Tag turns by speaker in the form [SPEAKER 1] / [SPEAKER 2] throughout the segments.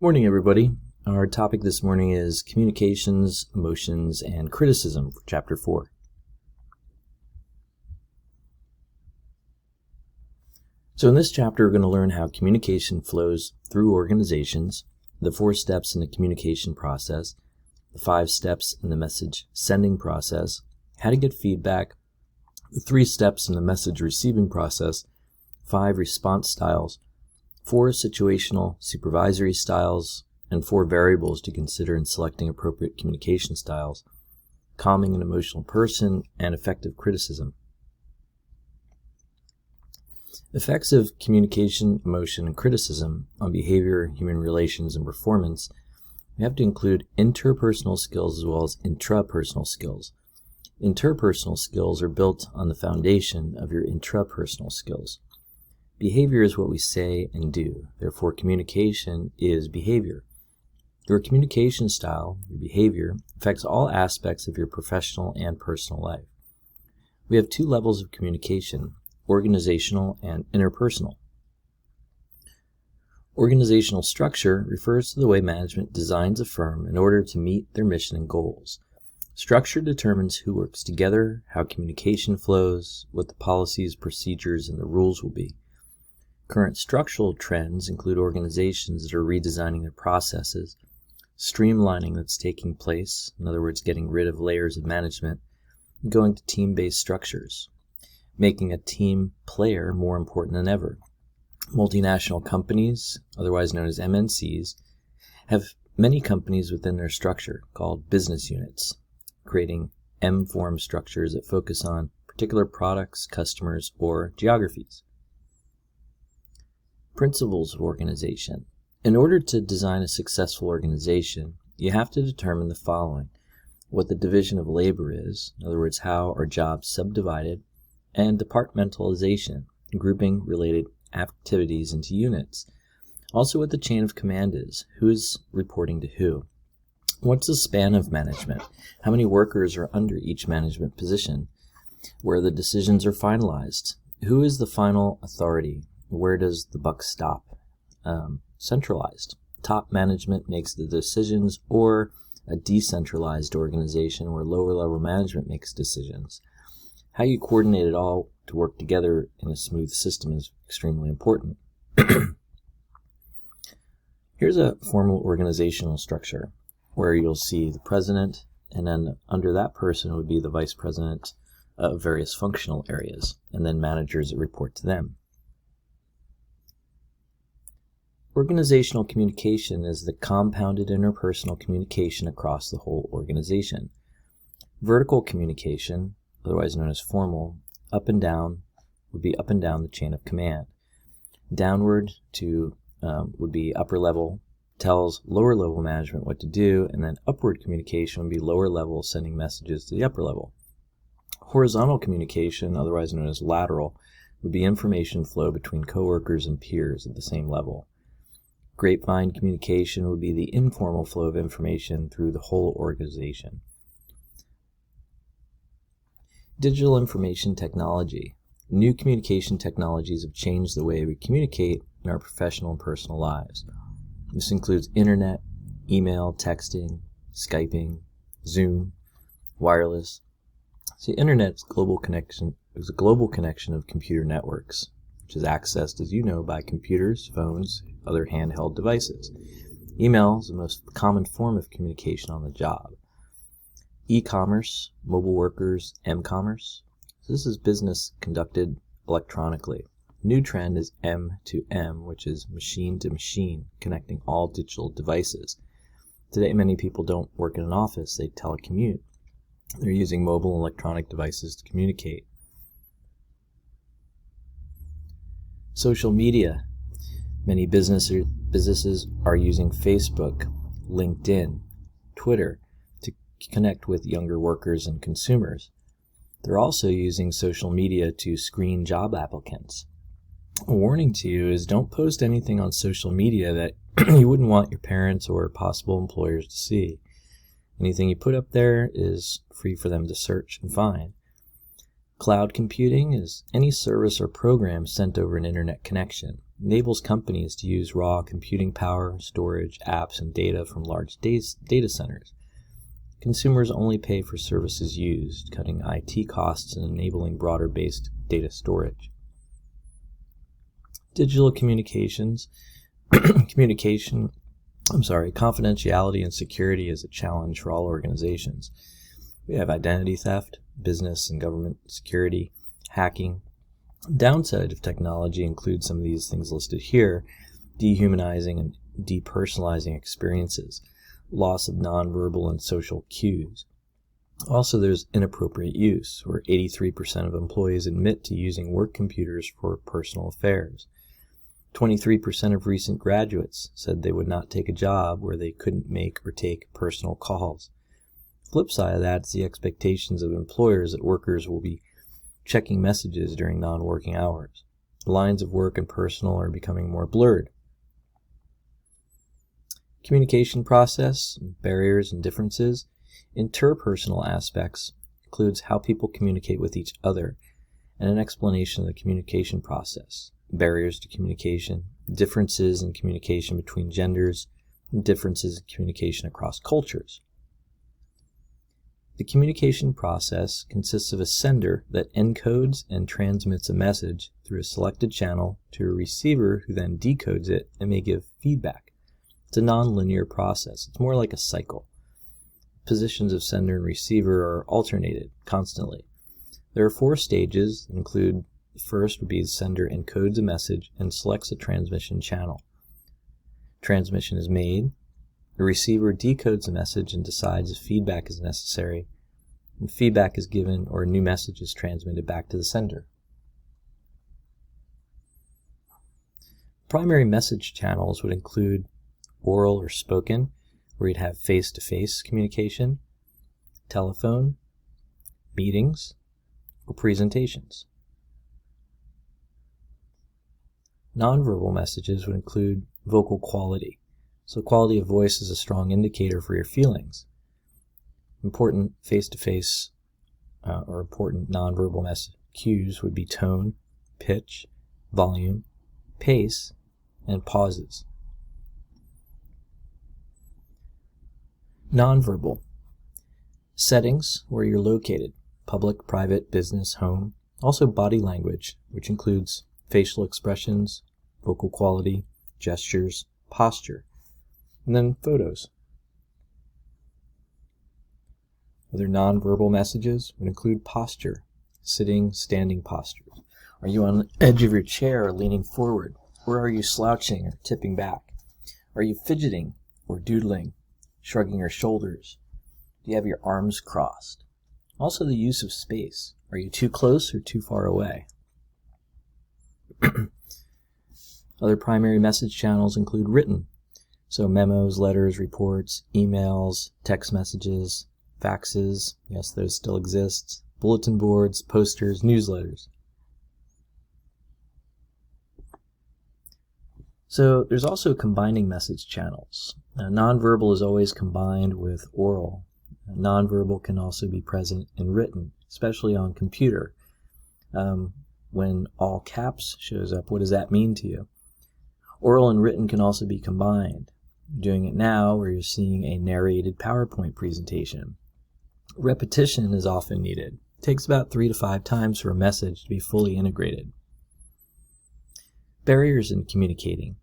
[SPEAKER 1] Morning, everybody. Our topic this morning is communications, emotions, and criticism for Chapter 4. So in this chapter, we're going to learn how communication flows through organizations, the 4 steps in the communication process, the 5 steps in the message sending process, how to get feedback, the 3 steps in the message receiving process, 5 response styles, 4 situational supervisory styles, and 4 variables to consider in selecting appropriate communication styles, calming an emotional person, and effective criticism. Effects of communication, emotion, and criticism on behavior, human relations, and performance. We have to include interpersonal skills as well as intrapersonal skills. Interpersonal skills are built on the foundation of your intrapersonal skills. Behavior is what we say and do. Therefore, communication is behavior. Your communication style, your behavior, affects all aspects of your professional and personal life. We have 2 levels of communication, organizational and interpersonal. Organizational structure refers to the way management designs a firm in order to meet their mission and goals. Structure determines who works together, how communication flows, what the policies, procedures, and the rules will be. Current structural trends include organizations that are redesigning their processes, streamlining that's taking place, in other words, getting rid of layers of management, and going to team-based structures, making a team player more important than ever. Multinational companies, otherwise known as MNCs, have many companies within their structure called business units, creating M-form structures that focus on particular products, customers, or geographies. Principles of organization. In order to design a successful organization, you have to determine the following: what the division of labor is, in other words, how are jobs subdivided, and departmentalization, grouping related activities into units. Also what the chain of command is, who is reporting to who. What's the span of management? How many workers are under each management position? Where the decisions are finalized? Who is the final authority? Where does the buck stop? Centralized. Top management makes the decisions, or a decentralized organization where lower level management makes decisions. How you coordinate it all to work together in a smooth system is extremely important. Here's a formal organizational structure where you'll see the president, and then under that person would be the vice president of various functional areas, and then managers that report to them. Organizational communication is the compounded interpersonal communication across the whole organization. Vertical communication, otherwise known as formal, up and down, would be up and down the chain of command. Downward to would be upper level, tells lower level management what to do, and then upward communication would be lower level sending messages to the upper level. Horizontal communication, otherwise known as lateral, would be information flow between coworkers and peers at the same level. Grapevine communication would be the informal flow of information through the whole organization. Digital information technology. New communication technologies have changed the way we communicate in our professional and personal lives. This includes internet, email, texting, Skyping, Zoom, wireless. See, internet is a global connection of computer networks, which is accessed, as you know, by computers, phones, other handheld devices. Email is the most common form of communication on the job. E-commerce, mobile workers, M-commerce. So this is business conducted electronically. New trend is M2M, which is machine to machine, connecting all digital devices. Today, many people don't work in an office, they telecommute. They're using mobile and electronic devices to communicate. Social media. Many businesses are using Facebook, LinkedIn, Twitter to connect with younger workers and consumers. They're also using social media to screen job applicants. A warning to you is don't post anything on social media that you wouldn't want your parents or possible employers to see. Anything you put up there is free for them to search and find. Cloud computing is any service or program sent over an internet connection. enables companies to use raw computing power, storage, apps, and data from large data centers. Consumers only pay for services used, cutting IT costs and enabling broader-based data storage. Digital communications, confidentiality and security is a challenge for all organizations. We have identity theft, business and government security, hacking. Downside of technology includes some of these things listed here: dehumanizing and depersonalizing experiences, loss of nonverbal and social cues. Also, there's inappropriate use, where 83% of employees admit to using work computers for personal affairs. 23% of recent graduates said they would not take a job where they couldn't make or take personal calls. Flip side of that is the expectations of employers that workers will be checking messages during non-working hours. The lines of work and personal are becoming more blurred. Communication process, barriers and differences. Interpersonal aspects includes how people communicate with each other and an explanation of the communication process. Barriers to communication, differences in communication between genders, and differences in communication across cultures. The communication process consists of a sender that encodes and transmits a message through a selected channel to a receiver who then decodes it and may give feedback. It's a non-linear process. It's more like a cycle. Positions of sender and receiver are alternated constantly. There are 4 stages that include: the first would be the sender encodes a message and selects a transmission channel. Transmission is made. The receiver decodes the message and decides if feedback is necessary. And feedback is given or a new message is transmitted back to the sender. Primary message channels would include oral or spoken, where you'd have face-to-face communication, telephone, meetings, or presentations. Nonverbal messages would include vocal quality. So quality of voice is a strong indicator for your feelings. Important face-to-face or important nonverbal message cues would be tone, pitch, volume, pace, and pauses. Nonverbal. Settings, where you're located: public, private, business, home. Also body language, which includes facial expressions, vocal quality, gestures, posture. And then photos. Other nonverbal messages would include posture, sitting, standing postures. Are you on the edge of your chair or leaning forward? Or are you slouching or tipping back? Are you fidgeting or doodling, shrugging your shoulders? Do you have your arms crossed? Also the use of space. Are you too close or too far away? Other primary message channels include written. So memos, letters, reports, emails, text messages, faxes, yes, those still exist, bulletin boards, posters, newsletters. So there's also combining message channels. Nonverbal is always combined with oral. Nonverbal can also be present in written, especially on computer. When all caps shows up, what does that mean to you? Oral and written can also be combined. You're doing it now where you're seeing a narrated PowerPoint presentation. Repetition is often needed. It takes about 3 to 5 times for a message to be fully integrated. Barriers in communicating.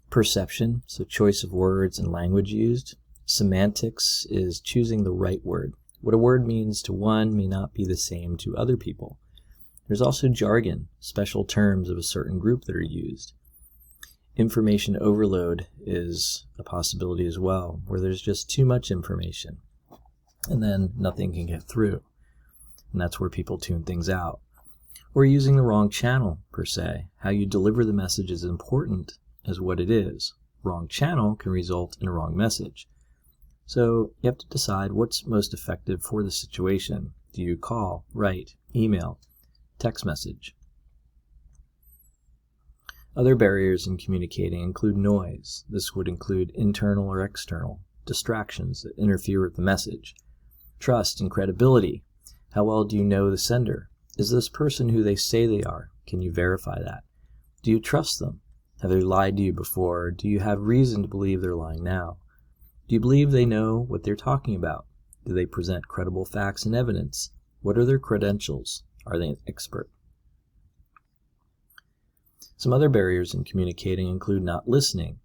[SPEAKER 1] Perception, so choice of words and language used. Semantics is choosing the right word. What a word means to one may not be the same to other people. There's also jargon, special terms of a certain group that are used. Information overload is a possibility as well, where there's just too much information, and then nothing can get through. And that's where people tune things out. Or using the wrong channel, per se. How you deliver the message is important as what it is. Wrong channel can result in a wrong message. So you have to decide what's most effective for the situation. Do you call, write, email, text message? Other barriers in communicating include noise. This would include internal or external distractions that interfere with the message. Trust and credibility. How well do you know the sender? Is this person who they say they are? Can you verify that? Do you trust them? Have they lied to you before? Or do you have reason to believe they're lying now? Do you believe they know what they're talking about? Do they present credible facts and evidence? What are their credentials? Are they an expert? Some other barriers in communicating include not listening.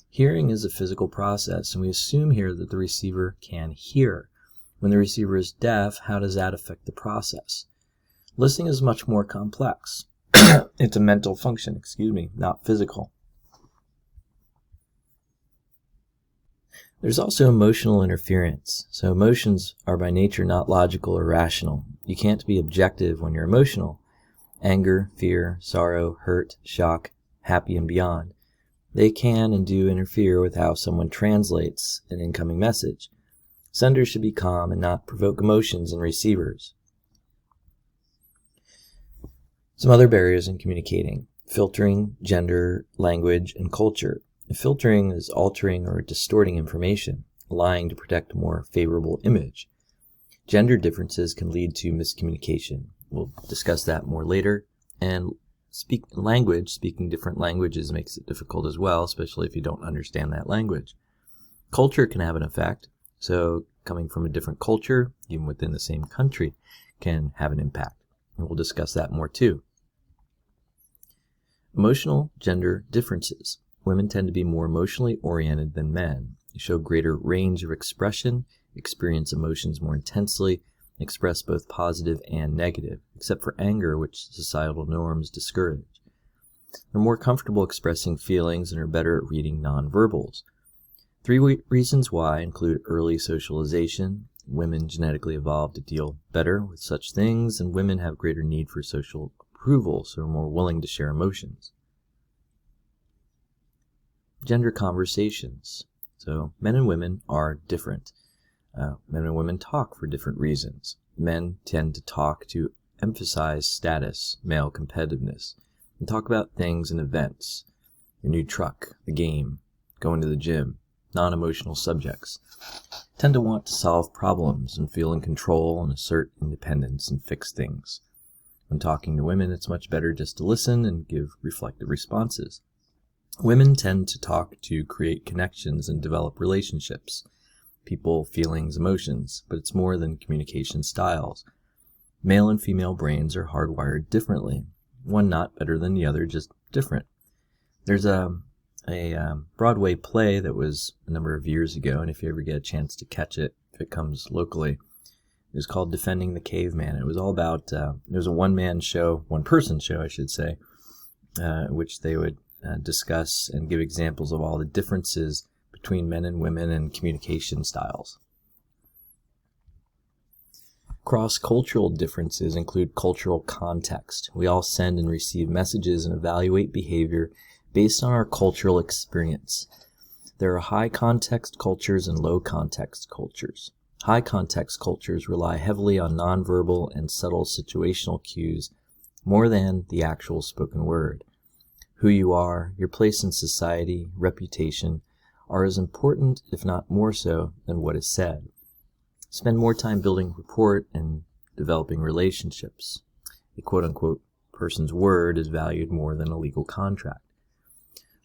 [SPEAKER 1] Hearing is a physical process, and we assume here that the receiver can hear. When the receiver is deaf, how does that affect the process? Listening is much more complex. It's a mental function, not physical. There's also emotional interference. So emotions are by nature not logical or rational. You can't be objective when you're emotional. Anger, fear, sorrow, hurt, shock, happy, and beyond. They can and do interfere with how someone translates an incoming message. Senders should be calm and not provoke emotions in receivers. Some other barriers in communicating: filtering, gender, language, and culture. Filtering is altering or distorting information, lying to protect a more favorable image. Gender differences can lead to miscommunication. We'll discuss that more later. And speaking different languages makes it difficult as well, especially if you don't understand that language. Culture can have an effect. So coming from a different culture, even within the same country, can have an impact. And we'll discuss that more too. Emotional gender differences. Women tend to be more emotionally oriented than men. They show greater range of expression, experience emotions more intensely, express both positive and negative, except for anger, which societal norms discourage. They're more comfortable expressing feelings and are better at reading nonverbals. 3 reasons why include early socialization. Women genetically evolved to deal better with such things, and women have greater need for social approval, so are more willing to share emotions. Gender conversations. So men and women are different. Men and women talk for different reasons. Men tend to talk to emphasize status, male competitiveness, and talk about things and events, your new truck, the game, going to the gym. Non-emotional subjects tend to want to solve problems and feel in control and assert independence and fix things. When talking to women, it's much better just to listen and give reflective responses. Women tend to talk to create connections and develop relationships, people, feelings, emotions, but it's more than communication styles. Male and female brains are hardwired differently. One not better than the other, just different. There's a Broadway play that was a number of years ago, and if you ever get a chance to catch it, if it comes locally, it was called Defending the Caveman. It was all about, it was a one-person show, I should say, which they would discuss and give examples of all the differences between men and women and communication styles. Cross-cultural differences include cultural context. We all send and receive messages and evaluate behavior based on our cultural experience. There are high-context cultures and low-context cultures. High-context cultures rely heavily on nonverbal and subtle situational cues more than the actual spoken word. Who you are, your place in society, reputation, are as important, if not more so, than what is said. Spend more time building rapport and developing relationships. A quote-unquote person's word is valued more than a legal contract.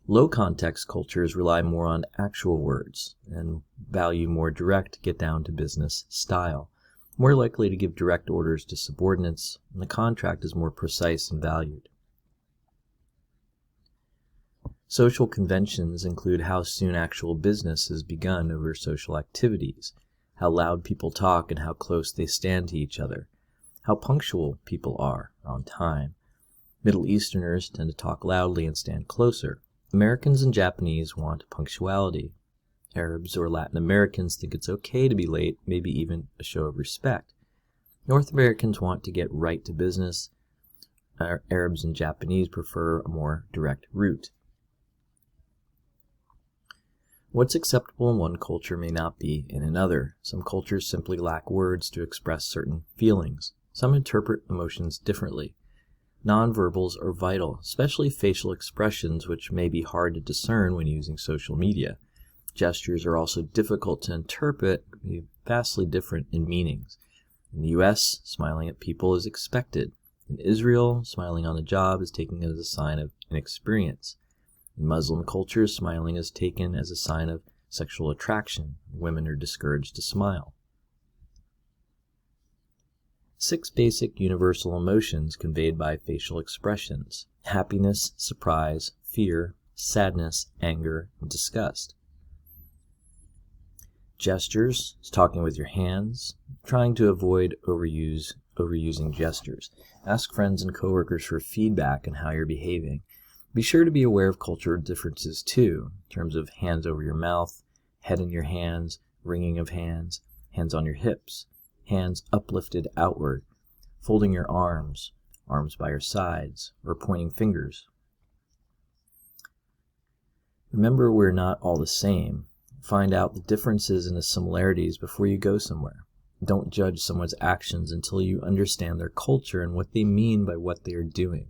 [SPEAKER 1] Low-context cultures rely more on actual words and value more direct, get-down-to-business style, more likely to give direct orders to subordinates, and the contract is more precise and valued. Social conventions include how soon actual business is begun over social activities, how loud people talk and how close they stand to each other, how punctual people are on time. Middle Easterners tend to talk loudly and stand closer. Americans and Japanese want punctuality. Arabs or Latin Americans think it's okay to be late, maybe even a show of respect. North Americans want to get right to business. Arabs and Japanese prefer a more direct route. What's acceptable in one culture may not be in another. Some cultures simply lack words to express certain feelings. Some interpret emotions differently. Nonverbals are vital, especially facial expressions, which may be hard to discern when using social media. Gestures are also difficult to interpret, vastly different in meanings. In the U.S., smiling at people is expected. In Israel, smiling on a job is taken as a sign of inexperience. In Muslim cultures, smiling is taken as a sign of sexual attraction. Women are discouraged to smile. 6 basic universal emotions conveyed by facial expressions: happiness, surprise, fear, sadness, anger, and disgust. Gestures is talking with your hands, trying to avoid overusing gestures. Ask friends and coworkers for feedback on how you're behaving. Be sure to be aware of cultural differences too, in terms of hands over your mouth, head in your hands, wringing of hands, hands on your hips, hands uplifted outward, folding your arms, arms by your sides, or pointing fingers. Remember, we're not all the same. Find out the differences and the similarities before you go somewhere. Don't judge someone's actions until you understand their culture and what they mean by what they are doing.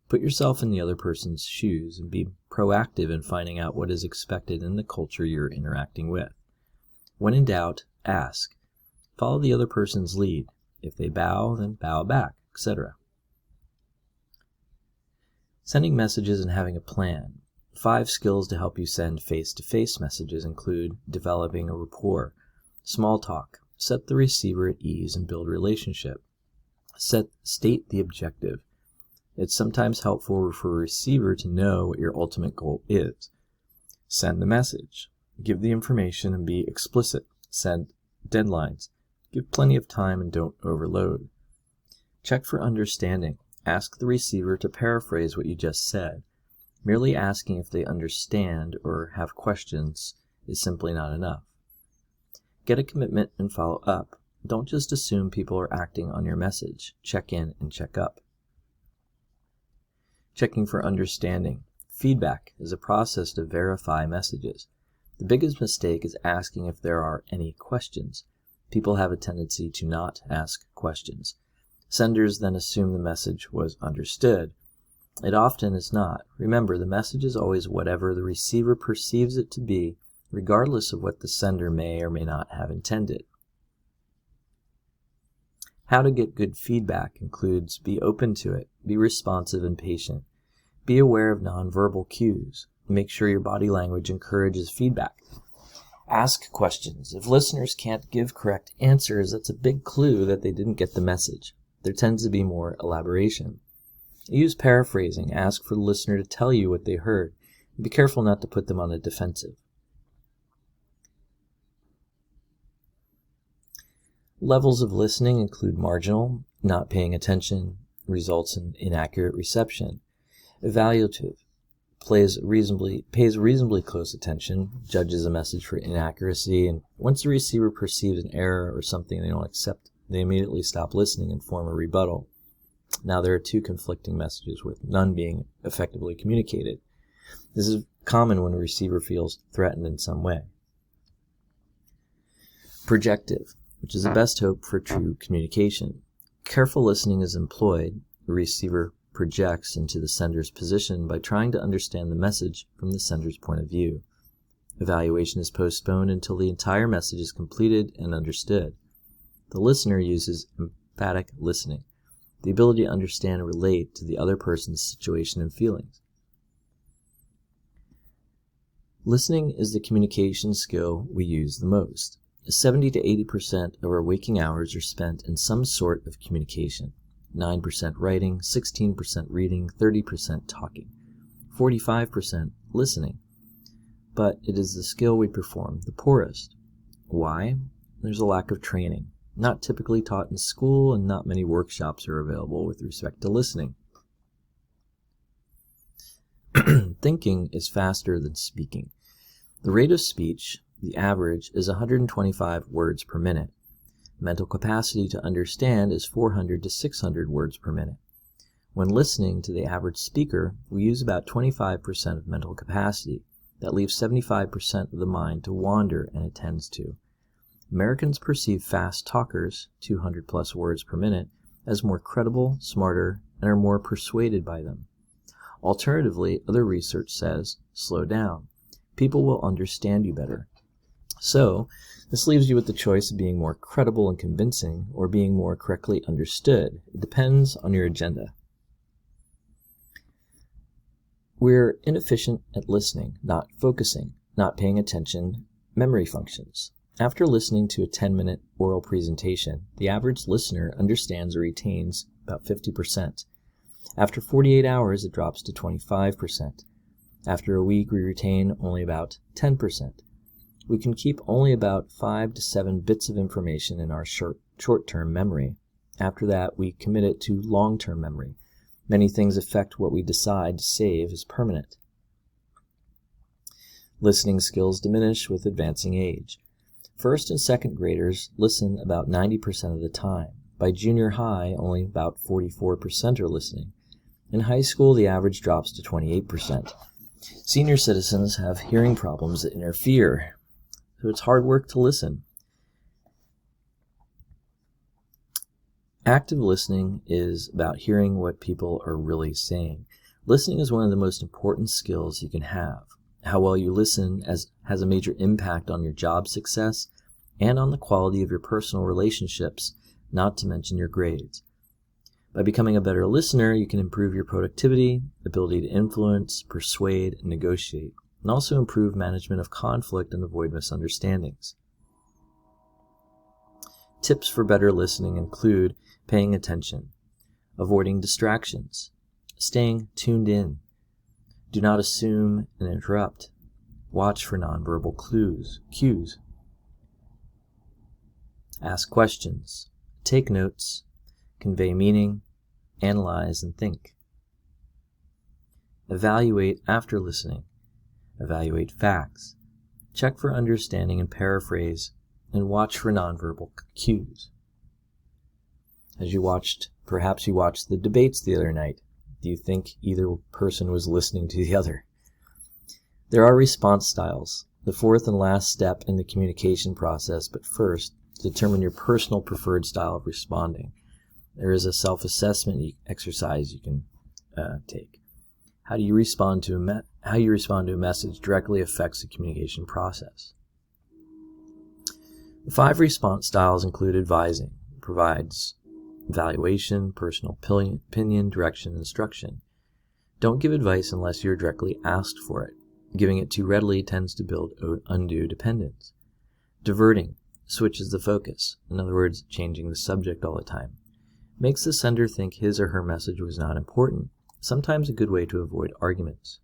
[SPEAKER 1] Put yourself in the other person's shoes and be proactive in finding out what is expected in the culture you're interacting with. When in doubt, ask. Follow the other person's lead. If they bow, then bow back, etc. Sending messages and having a plan. 5 skills to help you send face-to-face messages include developing a rapport, small talk, set the receiver at ease and build relationship. State the objective. It's sometimes helpful for a receiver to know what your ultimate goal is. Send the message. Give the information and be explicit. Set deadlines. Give plenty of time and don't overload. Check for understanding. Ask the receiver to paraphrase what you just said. Merely asking if they understand or have questions is simply not enough. Get a commitment and follow up. Don't just assume people are acting on your message. Check in and check up. Checking for understanding. Feedback is a process to verify messages. The biggest mistake is asking if there are any questions. People have a tendency to not ask questions. Senders then assume the message was understood. It often is not. Remember, the message is always whatever the receiver perceives it to be, regardless of what the sender may or may not have intended. How to get good feedback includes be open to it, be responsive and patient, be aware of nonverbal cues, make sure your body language encourages feedback. Ask questions. If listeners can't give correct answers, that's a big clue that they didn't get the message. There tends to be more elaboration. Use paraphrasing. Ask for the listener to tell you what they heard. Be careful not to put them on the defensive. Levels of listening include marginal, not paying attention, results in inaccurate reception. Evaluative, pays reasonably close attention, judges a message for inaccuracy, and once the receiver perceives an error or something they don't accept, they immediately stop listening and form a rebuttal. Now there are 2 conflicting messages with none being effectively communicated. This is common when a receiver feels threatened in some way. Projective, which is the best hope for true communication. Careful listening is employed. The receiver projects into the sender's position by trying to understand the message from the sender's point of view. Evaluation is postponed until the entire message is completed and understood. The listener uses emphatic listening, the ability to understand and relate to the other person's situation and feelings. Listening is the communication skill we use the most. 70 to 80% of our waking hours are spent in some sort of communication. 9% writing, 16% reading, 30% talking, 45% listening. But it is the skill we perform the poorest. Why? There's a lack of training. Not typically taught in school, and not many workshops are available with respect to listening. Thinking is faster than speaking. The rate of speech, the average, is 125 words per minute. Mental capacity to understand is 400 to 600 words per minute. When listening to the average speaker, we use about 25% of mental capacity. That leaves 75% of the mind to wander, and it tends to. Americans perceive fast talkers, 200 plus words per minute, as more credible, smarter, and are more persuaded by them. Alternatively, other research says, slow down. People will understand you better. So, this leaves you with the choice of being more credible and convincing or being more correctly understood. It depends on your agenda. We're inefficient at listening, not focusing, not paying attention, memory functions. After listening to a 10-minute oral presentation, the average listener understands or retains about 50%. After 48 hours, it drops to 25%. After a week, we retain only about 10%. We can keep only about 5 to 7 bits of information in our short-term memory. After that, we commit it to long-term memory. Many things affect what we decide to save as permanent. Listening skills diminish with advancing age. First and second graders listen about 90% of the time. By junior high, only about 44% are listening. In high school, the average drops to 28%. Senior citizens have hearing problems that interfere, so it's hard work to listen. Active listening is about hearing what people are really saying. Listening is one of the most important skills you can have. How well you listen has a major impact on your job success and on the quality of your personal relationships, not to mention your grades. By becoming a better listener, you can improve your productivity, ability to influence, persuade, and negotiate, and also improve management of conflict and avoid misunderstandings. Tips for better listening include paying attention, avoiding distractions, staying tuned in, do not assume and interrupt, watch for nonverbal cues, ask questions, take notes, convey meaning, analyze and think. Evaluate after listening, evaluate facts, check for understanding and paraphrase, and watch for nonverbal cues. Perhaps you watched the debates the other night. Do you think either person was listening to the other? There are response styles, the fourth and last step in the communication process, but first, determine your personal preferred style of responding. There is a self-assessment exercise you can take. How you respond to a message directly affects the communication process. The 5 response styles include advising, provides evaluation, personal opinion, direction, and instruction. Don't give advice unless you're directly asked for it. Giving it too readily tends to build undue dependence. Diverting switches the focus, in other words, changing the subject all the time. Makes the sender think his or her message was not important, sometimes a good way to avoid arguments.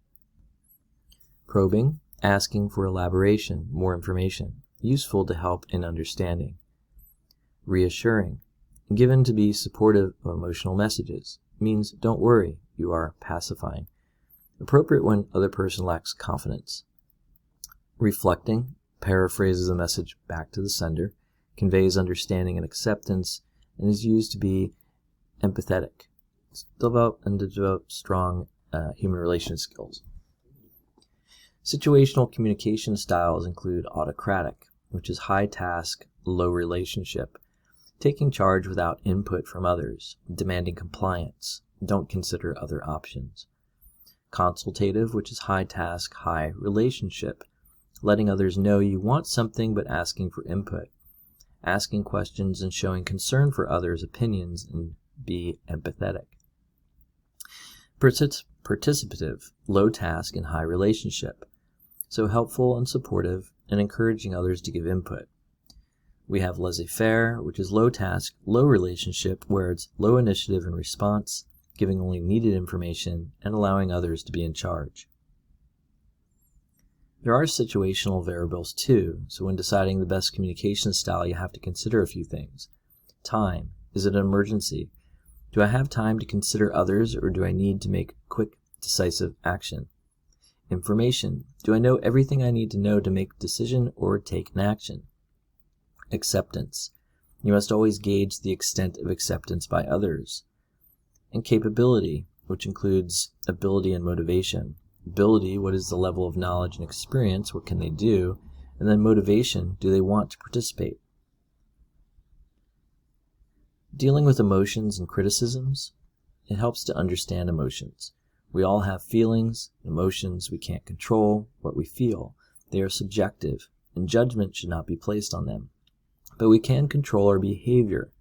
[SPEAKER 1] Probing, asking for elaboration, more information, useful to help in understanding. Reassuring, given to be supportive of emotional messages, means don't worry, you are pacifying. Appropriate when other person lacks confidence. Reflecting, paraphrases the message back to the sender, conveys understanding and acceptance, and is used to be empathetic. Develop strong human relation skills. Situational communication styles include autocratic, which is high task, low relationship, taking charge without input from others, demanding compliance, don't consider other options. Consultative, which is high task, high relationship, letting others know you want something but asking for input, asking questions and showing concern for others' opinions, and be empathetic. Participative, low task and high relationship, so helpful and supportive and encouraging others to give input. We have laissez-faire, which is low task, low relationship, where it's low initiative and response, giving only needed information and allowing others to be in charge. There are situational variables too, so when deciding the best communication style, you have to consider a few things. Time. Is it an emergency? Do I have time to consider others, or do I need to make quick, decisive action? Information. Do I know everything I need to know to make a decision or take an action? Acceptance. You must always gauge the extent of acceptance by others. And capability, which includes ability and motivation. Ability, what is the level of knowledge and experience, what can they do? And then motivation, do they want to participate? Dealing with emotions and criticisms, it helps to understand emotions. We all have feelings, emotions we can't control, what we feel. They are subjective, and judgment should not be placed on them. But we can control our behavior.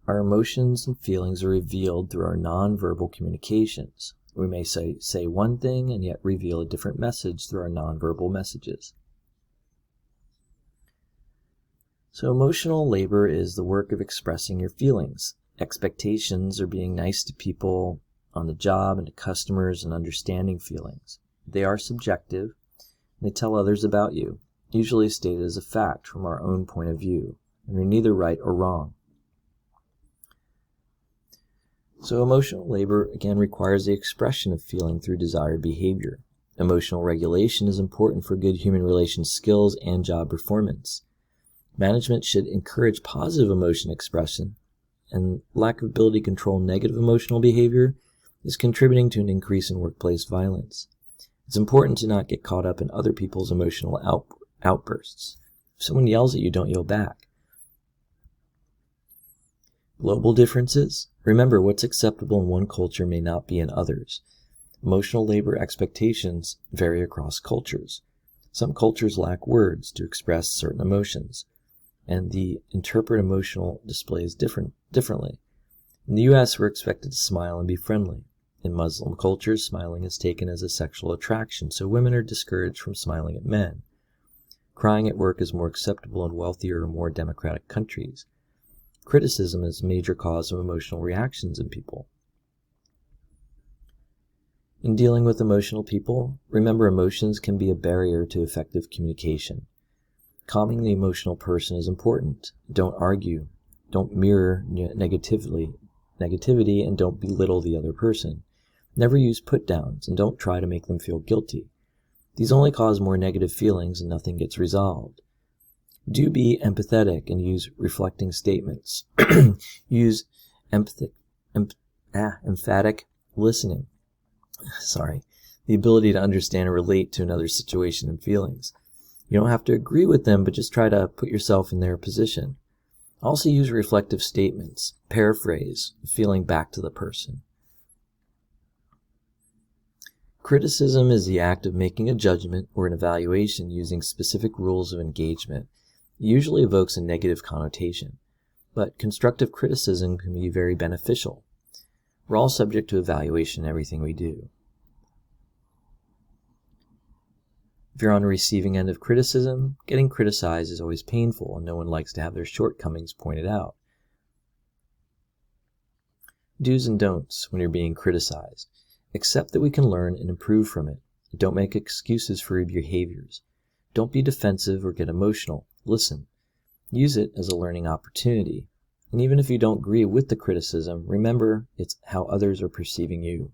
[SPEAKER 1] Our emotions and feelings are revealed through our nonverbal communications. We may say one thing and yet reveal a different message through our nonverbal messages. So emotional labor is the work of expressing your feelings. Expectations are being nice to people on the job and to customers and understanding feelings. They are subjective. They tell others about you, usually stated as a fact from our own point of view, and are neither right or wrong. So emotional labor, again, requires the expression of feeling through desired behavior. Emotional regulation is important for good human relations skills and job performance. Management should encourage positive emotion expression, and lack of ability to control negative emotional behavior is contributing to an increase in workplace violence. It's important to not get caught up in other people's emotional outbursts. If someone yells at you, don't yell back. Global differences. Remember, what's acceptable in one culture may not be in others. Emotional labor expectations vary across cultures. Some cultures lack words to express certain emotions, and they interpret emotional displays differently. In the U.S., we're expected to smile and be friendly. In Muslim cultures, smiling is taken as a sexual attraction, so women are discouraged from smiling at men. Crying at work is more acceptable in wealthier or more democratic countries. Criticism is a major cause of emotional reactions in people. In dealing with emotional people, remember emotions can be a barrier to effective communication. Calming the emotional person is important. Don't argue. Don't mirror negativity, and don't belittle the other person. Never use put-downs, and don't try to make them feel guilty. These only cause more negative feelings and nothing gets resolved. Do be empathetic and use reflecting statements. Use emphatic listening. The ability to understand and relate to another's situation and feelings. You don't have to agree with them, but just try to put yourself in their position. Also use reflective statements. Paraphrase, feeling back to the person. Criticism is the act of making a judgment or an evaluation using specific rules of engagement. It usually evokes a negative connotation, but constructive criticism can be very beneficial. We're all subject to evaluation in everything we do. If you're on the receiving end of criticism, getting criticized is always painful, and no one likes to have their shortcomings pointed out. Do's and don'ts when you're being criticized. Accept that we can learn and improve from it. Don't make excuses for your behaviors. Don't be defensive or get emotional. Listen. Use it as a learning opportunity. And even if you don't agree with the criticism, remember it's how others are perceiving you.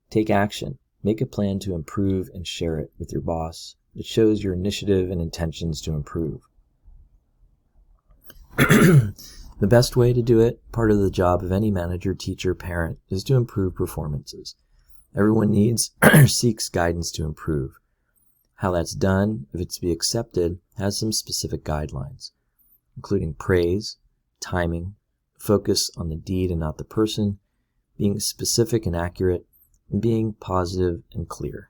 [SPEAKER 1] Take action. Make a plan to improve and share it with your boss. It shows your initiative and intentions to improve. The best way to do it, part of the job of any manager, teacher, parent, is to improve performances. Everyone needs or seeks guidance to improve. How that's done, if it's to be accepted, has some specific guidelines, including praise, timing, focus on the deed and not the person, being specific and accurate, and being positive and clear.